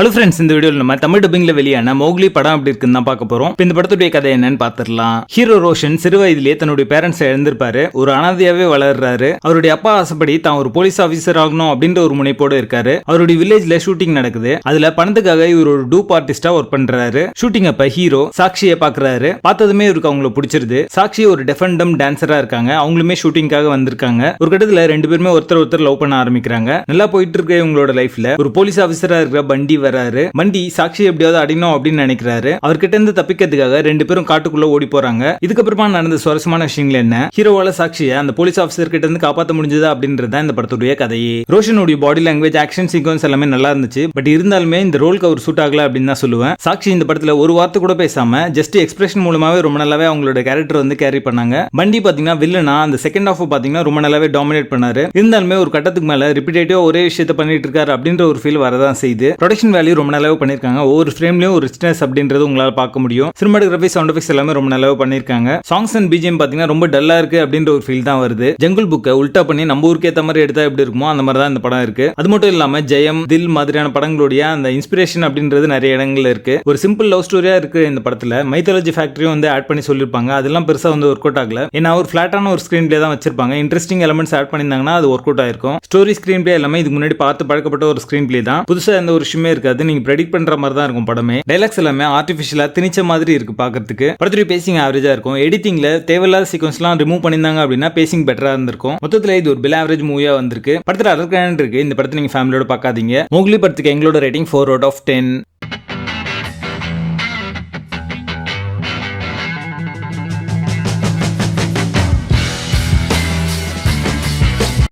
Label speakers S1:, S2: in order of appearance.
S1: Hello friends, இந்த வீடியோவில் நம்ம தமிழ் டப்பிங்ல வெளியான மோக்லி படம் அப்படி இருக்குன்னு தான் பார்க்க போறோம். இந்த படத்துடைய கதை என்னன்னு பார்த்துடலாம். ஹீரோ ரோஷன் சிறு வயதிலேயே தன்னுடைய பேரண்ட்ஸ் இழந்திருப்பாரு. ஒரு அனாதையாவே வளர்றாரு. அவருடைய அப்பா ஆசைப்படி தான் ஒரு போலீஸ் ஆபீசர் ஆகணும் அப்படின்ற ஒரு முனைப்போடு இருக்காரு. அவருடைய வில்லேஜ்ல ஷூட்டிங் நடக்குது. அதுல பணத்துக்காக இவர் ஒரு டூப் ஆர்டிஸ்டா ஒர்க் பண்றாரு. ஷூட்டிங் அப்ப ஹீரோ சாக்ஷியை பாக்குறாரு. பார்த்ததுமே இவருக்கு அவங்களை பிடிச்சிருது. சாக்ஷி ஒரு டெஃபண்டம் டான்சரா இருக்காங்க. அவங்களுமே ஷூட்டிங்காக வந்திருக்காங்க. ஒரு கட்டத்துல ரெண்டு பேருமே ஒருத்தர் லவ் பண்ண ஆரம்பிக்கிறாங்க. நல்லா போயிட்டு இருக்க இவங்களோட லைஃப்ல ஒரு போலீஸ் ஆபீசரா இருக்கிற பண்டி வராரு. பண்டி சாக்ஷி எப்படியாவது அடிக்கணும் அப்படின்னு நினைக்கிறாரு. அவர்கிட்ட இருந்து தப்பிக்கிறதுக்காக ரெண்டு பேரும் காட்டுக்குள்ள ஓடி போறாங்க. இதுக்கப்புறமா நடந்த சுவாரஸ்யமான விஷயங்கள் என்ன, ஹீரோவால சாக்ஷியை அந்த போலீஸ் ஆபீசர் கிட்ட இருந்து காப்பாற்ற முடிஞ்சதா அப்படின்றத இந்த படத்துடைய கதையே. ரோஷனுடைய பாடி லாங்குவேஜ், ஆக்ஷன் சீக்வன்ஸ் எல்லாமே நல்லா இருந்துச்சு. பட் இருந்தாலுமே இந்த ரோலுக்கு அவர் சூட் ஆகல அப்படின்னு தான் சொல்லுவேன். சாக்ஷி இந்த படத்துல ஒரு வார்த்தை கூட பேசாம ஜஸ்ட் எக்ஸ்பிரஷன் மூலமாவே ரொம்ப நல்லாவே அவங்களோட கேரக்டர் வந்து கேரி பண்ணாங்க. பண்டி பாத்தீங்கன்னா வில்லனா அந்த செகண்ட் ஹாஃப் பாத்தீங்கன்னா ரொம்ப நல்லாவே டாமினேட் பண்ணாரு. இருந்தாலுமே ஒரு கட்டத்துக்கு மேல ரிப்பீட்டேட்டிவா ஒரே விஷயத்தை பண்ணிட்டு இருக்காரு அப்படின்ற ஒரு ஃபீல் வரதான் செய்யுது. ப்ரொடக்ஷன் வேல்யூ ரொம்ப நல்லாவே பண்ணிருக்காங்க. ஒவ்வொரு ஃப்ரேம்லயும் ஒரு ரிச்னஸ் அப்படின்றது உங்களால பார்க்க முடியும். சினிமாட்டோகிராஃபி, சவுண்ட் எஃபெக்ட்ஸ் எல்லாமே ரொம்ப நல்லாவே பண்ணிருக்காங்க. சாங்ஸ் அண்ட் பிஜிஎம் பாத்தீங்கன்னா ரொம்ப டல்லா இருக்கு அப்படின்ற ஒரு ஃபீல் தான் வருது. ஜங்குள் புக்கை உல்டா பண்ணி நம்ம ஊருக்கு ஏத்த மாதிரி எடுத்தா எப்படி இருக்குமோ அந்த மாதிரி தான் இந்த படம் இருக்கு. அது மட்டும் இல்லாம ஜெயம், தில் மாதிரியான படங்களுடைய அந்த இன்ஸ்பிரேஷன் அப்படின்றது நிறைய இடங்கள்ல இருக்கு. ஒரு சிம்பிள் லவ் ஸ்டோரியா இருக்கு இந்த படத்துல. மைத்தாலஜி ஃபேக்டரியும் வந்து ஆட் பண்ணி சொல்லிருப்பாங்க. அதெல்லாம் பெருசா வந்து ஒர்க் அவுட் ஆகல. ஏன்னா ஒரு பிளாட்டான ஒரு ஸ்கிரீன் பிளே தான் வச்சிருப்பாங்க. இன்ட்ரெஸ்டிங் எலிமெண்ட்ஸ் ஆட் பண்ணிருந்தாங்கன்னா அது ஒர்க் அவுட் ஆயிருக்கும். ஸ்டோரி ஸ்கிரீன் பிளே எல்லாமே இதுக்கு முன்னாடி பார்த்து பழக்கப்பட்ட ஒரு ஸ்கிரீன் பிளே தான். புதுசா எந்த ஒரு விஷயமே இருக்காது. நீங்க ப்ரெடிக்ட் பண்ற மாதிரி தான் இருக்கும் படமே. டைலாக்ஸ் எல்லாமே ஆர்டிஃபிஷியலா திணிச்ச மாதிரி இருக்கு பாக்கிறதுக்கு. படத்துடைய பேசிங் ஆவரேஜா இருக்கும். எடிட்டிங்ல தேவையில்லாத சீக்வன்ஸ்லாம் ரிமூவ் பண்ணிருந்தாங்க அப்படின்னா பேசிங் பெட்டரா இருந்திருக்கும். மொத்தத்துல இது ஒரு பில் ஆவரேஜ் மூவியா வந்திருக்கு. படத்துல அதற்கான இருக்கு. இந்த படத்தை நீங்க ஃபேமிலியோட பார்க்காதீங்க. மோக்லி படத்துக்கு எங்களோட ரேட்டிங் 4 out of 10.